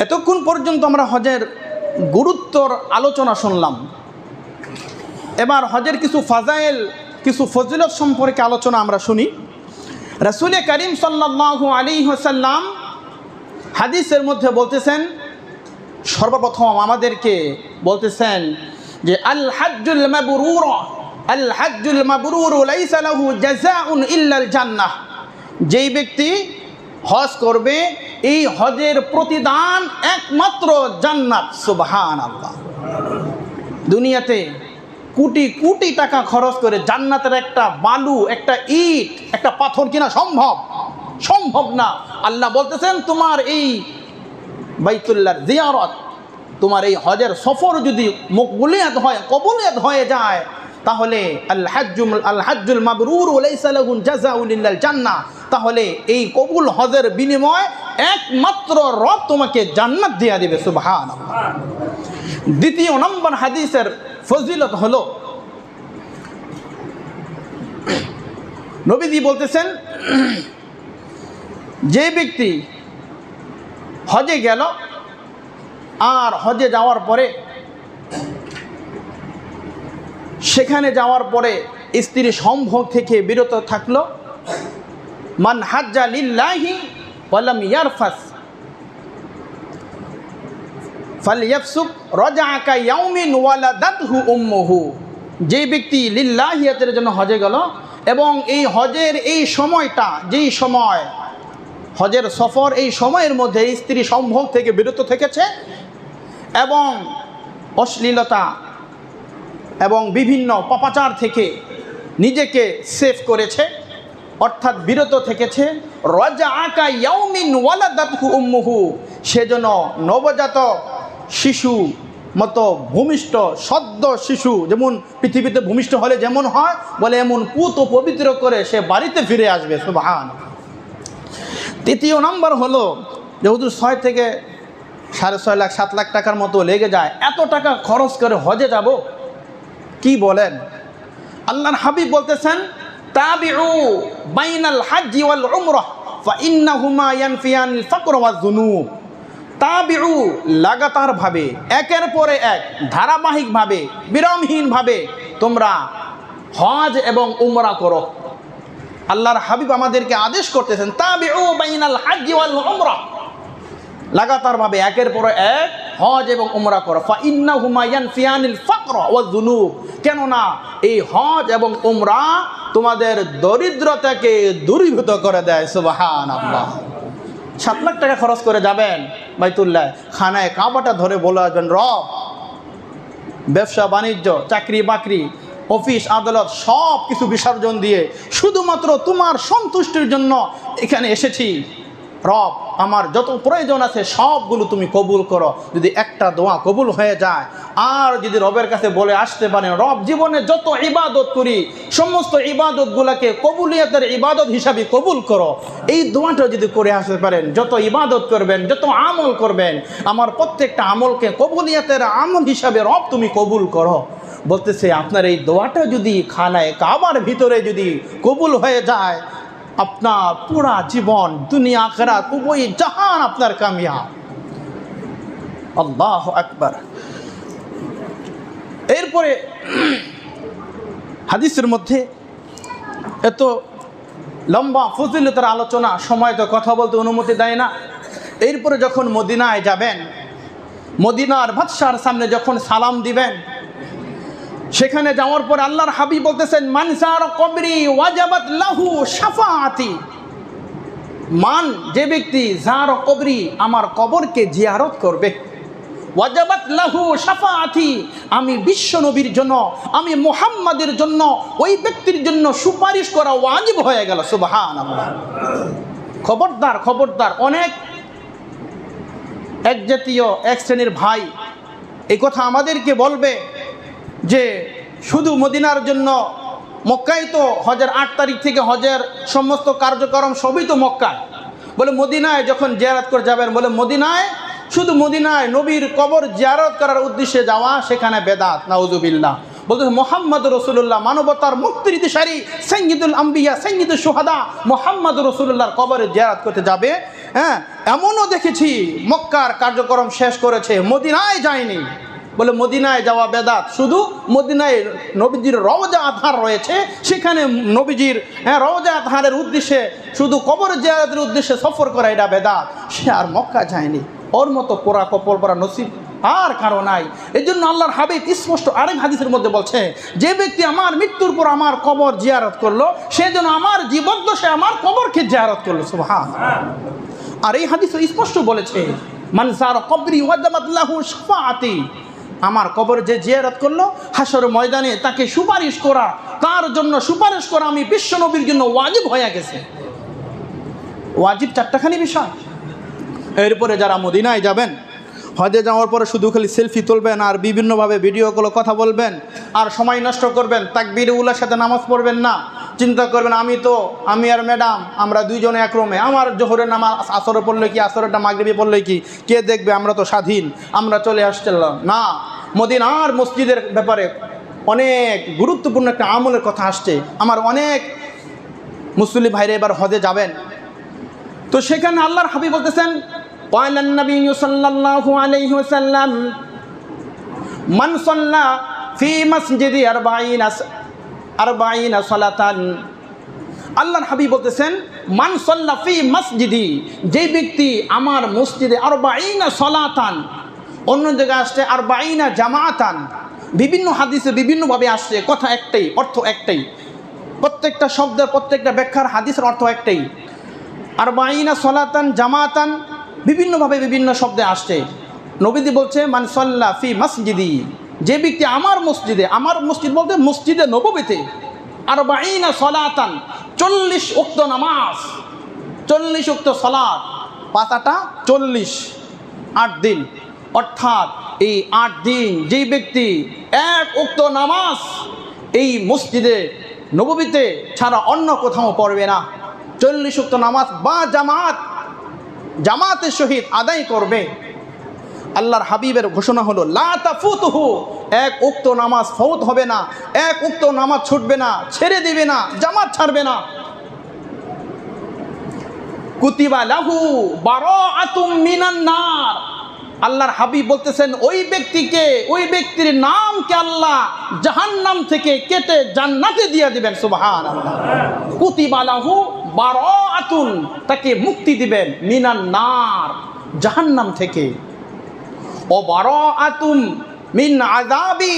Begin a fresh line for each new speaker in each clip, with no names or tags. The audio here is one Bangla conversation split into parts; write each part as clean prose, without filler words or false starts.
এতক্ষণ পর্যন্ত আমরা হজের গুরুত্বর আলোচনা শুনলাম। এবার হজের কিছু ফাজাইল, কিছু ফজিলত সম্পর্কে আলোচনা আমরা শুনি। রাসূল করিম সাল্লাল্লাহু আলাইহি ওয়াসাল্লাম হাদিসের মধ্যে বলতেছেন, সর্বপ্রথম আমাদেরকে বলতেছেন যে আল হাজ্জুল মাবরুর, আল হাজ্জুল মাবরুর লাইসা লাহু জাযাউন ইল্লাল জান্নাহ। যেই ব্যক্তি হজ করবে এই হজের প্রতিদান একমাত্র জান্নাত। সুবহানাল্লাহ। দুনিয়াতে কোটি কোটি টাকা খরচ করে জান্নাতের একটা বালু, একটা ইট, একটা পাথর কিনা সম্ভব না। আল্লাহ বলতেছেন তোমার এই বাইতুল্লাহর জিয়ারত, তোমার এই হজের সফর যদি মকবুলিয়াত হয়, কবুলিয়াত হয়ে যায়, তাহলে আল হাজ্জুল মাবরুর লাইসা লাহু জাযাউন ইল্লাল জান্নাহ, তাহলে এই কবুল হজের বিনিময় একমাত্র রব তোমাকে জান্নাত দিয়ে দেবে। সুবহানাল্লাহ। দ্বিতীয় নম্বর হাদিসের ফজিলত হলো, নবীজি বলতেছেন যে ব্যক্তি হজে গেল আর হজে যাওয়ার পরে সেখানে যাওয়ার পরে স্ত্রী সম্ভোগ থেকে বিরত থাকলো, মান হাজ্জা লিল্লাহি ওয়া লাম ইয়ারফাস ফালইয়াফসুক রাজাআ কা ইয়াউমিন ওয়ালাদাতহু উম্মুহু। যে ব্যক্তি লিল্লাহিয়াতের জন্য হজে গেল এবং এই হজের এই সময়টা, যেই সময় হজের সফর, এই সময়ের মধ্যে স্ত্রী সম্ভোগ থেকে বিরত থেকেছে এবং অশ্লীলতা এবং বিভিন্ন পাপাচার থেকে নিজেকে সেভ করেছে, অর্থাৎ বিরত থেকেছে, রাজাআ কা ইয়াউমিন ওয়ালাদাতহু উম্মুহু, সেজন্য নবজাতক শিশু মতো ভূমিষ্ঠ সদ্য শিশু যেমন পৃথিবীতে ভূমিষ্ঠ হলে যেমন হয়, বলে এমন পুত ও পবিত্র করে সে বাড়িতে ফিরে আসবে। সুবহানাল্লাহ। তৃতীয় নম্বর হলো যে হুজুর 6 থেকে 6.5 লাখ 7 লাখ টাকার মতো লেগে যায়, এত টাকা খরচ করে হজে যাব, কি বলেন? আল্লাহর হাবিব বলতেছেন তাবিউ বাইনাল হাজ্জি ওয়াল উমরাহ ফা ইন্নাহুমা ইয়ানফিয়ানিল ফাকর ওয়াজ যুনুব। তাবিউ লাগাতার ভাবে, একের পরে এক, ধারাবাহিকভাবে, বিরামহীনভাবে তোমরা হজ এবং উমরা করো। আল্লাহর হাবিব আমাদেরকে আদেশ করতেছেন তাবিউ বাইনাল হাজ্জি ওয়াল উমরাহ, লাগাতারভাবে একের পর এক হজ এবং উমরা করো। ফা ইন্নাহুমা ইয়ানফিয়ানিল ফাকর ওয়াজ যুনুব, কেননা এই হজ এবং উমরা তোমাদের দরিদ্রতাকে দূরীভূত করে দেয়। সুবহানাল্লাহ। 7 লাখ টাকা খরচ করে যাবেন বাইতুল্লাহ, খানায় কাবাটা ধরে বলে আসবেন রব, ব্যবসা বাণিজ্য, চাকরি বাকরি, অফিস আদালত সব কিছু বিসর্জন দিয়ে শুধুমাত্র তোমার সন্তুষ্টির জন্য এখানে এসেছি। রব, আমার যত প্রয়োজন আছে সবগুলো তুমি কবুল করো। যদি একটা দোয়া কবুল হয়ে যায় আর যদি রবের কাছে বলে আসতে পারেন, রব জীবনে যত ইবাদত করি সমস্ত ইবাদতগুলোকে কবুলিয়াতের ইবাদত হিসাবে কবুল করো, এই দোয়াটা যদি করে আসতে পারেন, যত ইবাদত করবেন, যত আমল করবেন, আমার প্রত্যেকটা আমলকে কবুলিয়াতের আমল হিসাবে রব তুমি কবুল করো। বলতেছে আপনার এই দোয়াটা যদি খানায় কাবার ভিতরে যদি কবুল হয়ে যায়, আপনার পুরা জীবন দুনিয়া আখিরাত উভয় জাহান আপনার কামিয়াব। আল্লাহু আকবার। এরপরে হাদিসের মধ্যে এত লম্বা ফজিলতের আলোচনা, সময় তো কথা বলতে অনুমতি দেয় না। এরপরে যখন মদিনায় যাবেন, মদিনার বাদশার সামনে যখন সালাম দিবেন, সেখানে যাওয়ার পর আল্লাহর হাবিব বলতেছেন মান যারা কবরি ওয়াজাবাত লাহু শাফাআতি। মান, যে ব্যক্তি যারা কবরি, আমার কবরকে জিয়ারত করবে, ওয়াজাবাত লাহু শাফাআতি, আমি বিশ্ব নবীর জন্য, আমি মুহাম্মাদের জন্য, ওই ব্যক্তির জন্য সুপারিশ করা ওয়াজিব হয়ে গেল। সুবহানাল্লাহ। খবরদার খবরদার, অনেক এক জাতীয় এক শ্রেণীর ভাই এই কথা আমাদেরকে বলবে যে শুধু মদিনার জন্য, মক্কায় তো হজের 8 তারিখ থেকে হজের সমস্ত কার্যক্রম সবই তো মক্কায়, বলে মদিনায় যখন জিয়ারত করে যাবেন, বলে মদিনায় শুধু মদিনায় নবীর কবর জিয়ারত করার উদ্দেশ্যে যাওয়া সেখানে বেদাত। নাউজুবিল্লাহ। বলতে মুহাম্মদ রাসূলুল্লাহ, মানবতার মুক্তির দিশারি, সাইয়্যিদুল আম্বিয়া, সাইয়্যিদুশ শুহাদা মুহাম্মদ রাসূলুল্লাহর কবরে জিয়ারত করতে যাবে, হ্যাঁ, এমনও দেখেছি মক্কার কার্যক্রম শেষ করেছে, মদিনায় যায়নি। বলে মদিনায় যাওয়া বেদাত, শুধু মদিনায় নবীজির রওজা আতহার রয়েছে, সেখানে নবীজির রওজা আতহারের উদ্দেশ্যে শুধু কবর জিয়ারতের উদ্দেশ্যে সফর করা এটা বেদাত। সে আর মক্কা যায়নি। ওর মতো পোড়া কপল পরা নসিব আর কারো নাই। এই জন্য আল্লাহর হাবিব স্পষ্ট আরেক হাদিসের মধ্যে বলছে, যে ব্যক্তি আমার মৃত্যুর পর আমার কবর জিয়ারত করলো, সে যেন আমার জীবদ্দশে আমার কবরকে জিয়ারত করলো। সুবহানাল্লাহ। আর এই হাদিস স্পষ্ট বলেছে, মান যারা কবরি ওয়াজাবাত লাহু শাফাআতি, আমার কবর যে জিয়ারত করলো, হাসর ময়দানে তাকে সুপারিশ করা, তার জন্য সুপারিশ করা আমি বিশ্ব নবীর জন্য ওয়াজিব হয়ে গেছে। ওয়াজিব চারটাখানি বিষয়। এরপরে যারা মদিনায় যাবেন, হজে যাওয়ার পরে শুধু খালি সেলফি তুলবেন আর বিভিন্নভাবে ভিডিও কলে কথা বলবেন আর সময় নষ্ট করবেন, তাকবীরে উলার সাথে নামাজ পড়বেন না। চিন্তা করবেন আমি আর ম্যাডাম আমরা দুইজনে এক রুমে, আমার জোহরের নামাজ আসরে পড়লে কি, আসরেরটা মাগরিবে পড়লে কি, কে দেখবে, আমরা তো স্বাধীন, আমরা চলে আসছিলাম না। মদিনার মসজিদের ব্যাপারে অনেক গুরুত্বপূর্ণ একটা আমলের কথা আসছে। আমার অনেক মুসলিম ভাইরা এবার হজে যাবেন, তো সেখানে আল্লাহর হাবিব বলতেছেন, ক্বালান নবী সাল্লাল্লাহু আলাইহি ওয়াসাল্লাম মান সাল্লা ফি মসজিদি 40 সালাতান। আল্লাহর হাবিব বলতেছেন, মান সাল্লা ফি মসজিদি, যে ব্যক্তি আমার মসজিদে 40 সালাতান, অন্য জায়গায় আসছে 40 জামাতান, বিভিন্ন হাদিসে বিভিন্নভাবে আসছে, কথা একটাই, অর্থ একটাই, প্রত্যেকটা শব্দের প্রত্যেকটা ব্যাখ্যার হাদিসের অর্থ একটাই। 40 সালাতান জামাতান বিভিন্নভাবে বিভিন্ন শব্দে আসছে। নবীজি বলছে, মান সাল্লা ফি মসজিদি, যে ব্যক্তি আমার মসজিদে, আমার মসজিদ বলতে মসজিদে নববীতে 40 সালাতান 40 ওয়াক্ত নামাজ, 40 ওয়াক্ত সালাত, পাতাটা 40, 8 দিন, অর্থাৎ এই 8 দিন যেই ব্যক্তি এক ওয়াক্ত নামাজ এই মসজিদে নববীতে ছাড়া অন্য কোথাও পড়বে না, 40 ওয়াক্ত নামাজ বা জামাতের সহিত আদায় করবে, আল্লাহর হাবিবের ঘোষণা হলো, লা তাফুতুহু, এক উক্ত নামাজ ফৌত হবে না, এক উক্ত নামাজ ছুটবে না, ছেড়ে দিবে না, জামাত ছাড়বে না। কুতিবা লাহু বারাআতুম মিনান নার, আল্লাহর হাবিব বলতেছেন, ওই ব্যক্তির নামকে আল্লাহ জাহান্নাম থেকে কেটে জান্নাতে দিয়ে দিবেন। সুবহানাল্লাহ। কুতিবা লাহু বারাআতুন, তাকে মুক্তি দিবেন, মিনান নার, জাহান্নাম থেকে, ও বারাআতুম মিন আযাবি,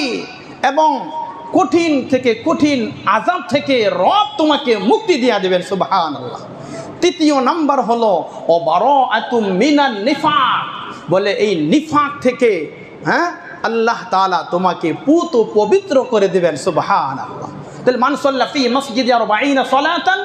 এবং কঠিন থেকে কঠিন আযাব থেকে রব তোমাকে মুক্তি দিয়ে দিবেন। সুবহানাল্লাহ। তৃতীয় নাম্বার হলো ও বারাআতুম মিনান নিফাক, বলে এই নিফাক থেকে আল্লাহ তাআলা তোমাকে পুত ও পবিত্র করে দিবেন। সুবহানাল্লাহ। তাহলে মান সাল্লা ফি মসজিদি 40 সালাতান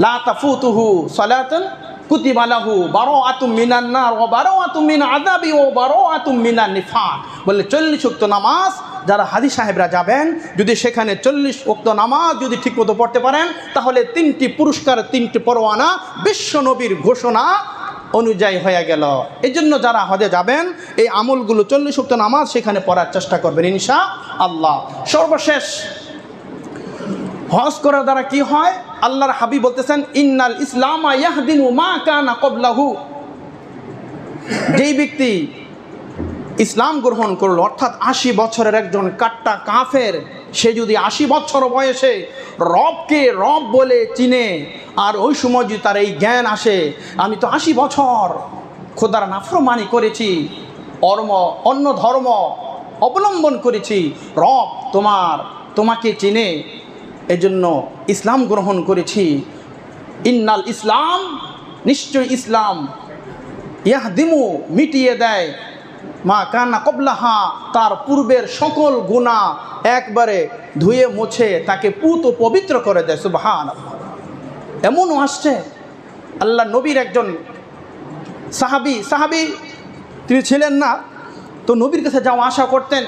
লা তাফুতুহু সালাতান কুতিবা লাহু বারাআতুম মিনান নার ওয়া বারাআতুম মিন আযাবি ওয়া বারাআতুম মিনান নিফাক, বলে 40 ওয়াক্ত নামাজ যারা হাজী সাহেবরা যাবেন, যদি সেখানে 40 ওয়াক্ত নামাজ যদি ঠিকমতো পড়তে পারেন, তাহলে 3টি পুরস্কার, 3টি পরোয়ানা বিশ্ব নবীর ঘোষণা অনুযায়ী হয়ে গেল। এই জন্য যারা হজে যাবেন এই আমলগুলো 40 ওয়াক্ত নামাজ সেখানে পড়ার চেষ্টা করবেন ইনশাআল্লাহ। সর্বশেষ, হজ করার দ্বারা কি হয়? আল্লাহর হাবিব বলতেছেন, ইন্নাল ইসলামা ইয়াহদিমু মা কানা ক্বাবলাহু, যেই ব্যক্তি ইসলাম গ্রহণ করলো, অর্থাৎ 80 বছরের একজন কাট্টা কাফের, সে যদি 80 বছর বয়সে রবকে রব বলে চিনে, আর ওই সময় যদি তার এই জ্ঞান আসে, আমি তো 80 বছর খোদার নাফরমানি করেছি, অন্য ধর্ম অবলম্বন করেছি, রব তোমাকে চিনে, এজন্য ইসলাম গ্রহণ করেছি। ইন্নাল ইসলাম, নিশ্চয় ইসলাম, ইয়াহদিমু, মিটিয়ে দেয়, মা কানা ক্বাবলাহা, তার পূর্বের সকল গুনাহ একবারে ধুয়ে মুছে তাকে পুত ও পবিত্র করে দেয়। সুবহানাল্লাহ। এমনও আসছে, আল্লাহ নবীর একজন সাহাবী তিনি ছিলেন না, তো নবীর কাছে যাওয়া আশা করতেন,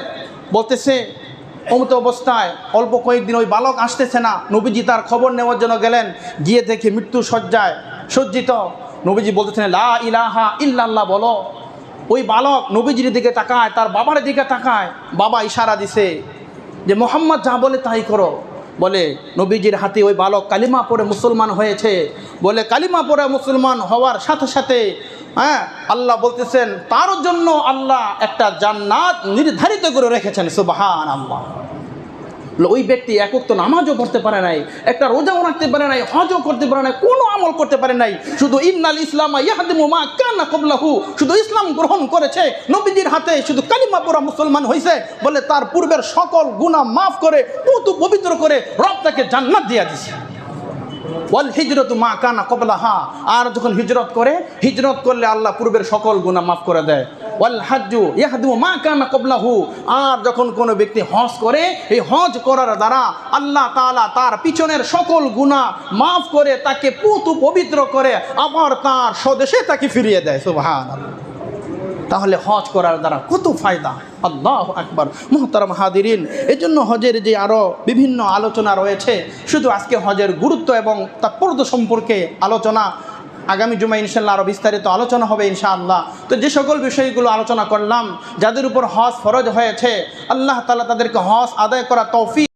বলতেছে অমত অবস্থায় অল্প কয়েকদিন ওই বালক আসতেছে না, নবীজি তার খবর নেওয়ার জন্য গেলেন, গিয়ে দেখে মৃত্যু শয্যায় সজ্জিত। নবীজি বলতেছেন, লা ইলাহা ইল্লাল্লাহ বলো। ওই বালক নবীজির দিকে তাকায়, তার বাবার দিকে তাকায়, বাবা ইশারা দিছে যে মোহাম্মদ যা বলে তাই করো। বলে নবীজির হাতে ওই বালক কালিমা পড়ে মুসলমান হয়েছে। বলে কালিমা পড়ে মুসলমান হওয়ার সাথে সাথে আল্লাহ বলতেছেন তার জন্য আল্লাহ একটা জান্নাত নির্ধারিত করে রেখেছেন। সুবহানাল্লাহ। ওই ব্যক্তি এক ওয়াক্ত নামাজও পড়তে পারে নাই, একটা রোজাও রাখতে পারে নাই, হজও করতে পারে নাই, কোনো আমল করতে পারে নাই, শুধু ইন্নাল ইসলামা ইয়াহদিমু মা কানা ক্বাবলাহু, শুধু ইসলাম গ্রহণ করেছে, নবীজির হাতে শুধু কালিমা পড়া মুসলমান হয়েছে। বলে তার পূর্বের সকল গুনাহ মাফ করে পুতু পবিত্র করে রব তাকে জান্নাত দিয়ে দিয়েছে। ওয়াল হিজরতু মা কানা ক্বাবলাহা, আর যখন হিজরত করলে আল্লাহ পূর্বের সকল গুনাহ মাফ করে দেয়। ওয়াল হাজ্জু ইয়াহদিমু মা কানা ক্বাবলাহু, আর যখন কোনো ব্যক্তি হজ করে, এই হজ করার দ্বারা আল্লাহ তাআলা তার পিছনের সকল গুনাহ মাফ করে তাকে পুতু পবিত্র করে আবার তার স্বদেশে তাকে ফিরিয়ে দেয়। সুবহানাল্লাহ। তাহলে হজ করার দ্বারা কত ফায়দা! আল্লাহু আকবার। মুহতারাম হাদিরিন, এজন্য হজের যে আরও বিভিন্ন আলোচনা রয়েছে, শুধু আজকে হজের গুরুত্ব এবং তাৎপর্য সম্পর্কে আলোচনা, আগামী জুমায় ইনশাআল্লাহ আরও বিস্তারিত আলোচনা হবে ইনশাআল্লাহ। তো যে সকল বিষয়গুলো আলোচনা করলাম, যাদের উপর হজ ফরজ হয়েছে, আল্লাহ তাআলা তাদেরকে হজ আদায় করা তৌফিক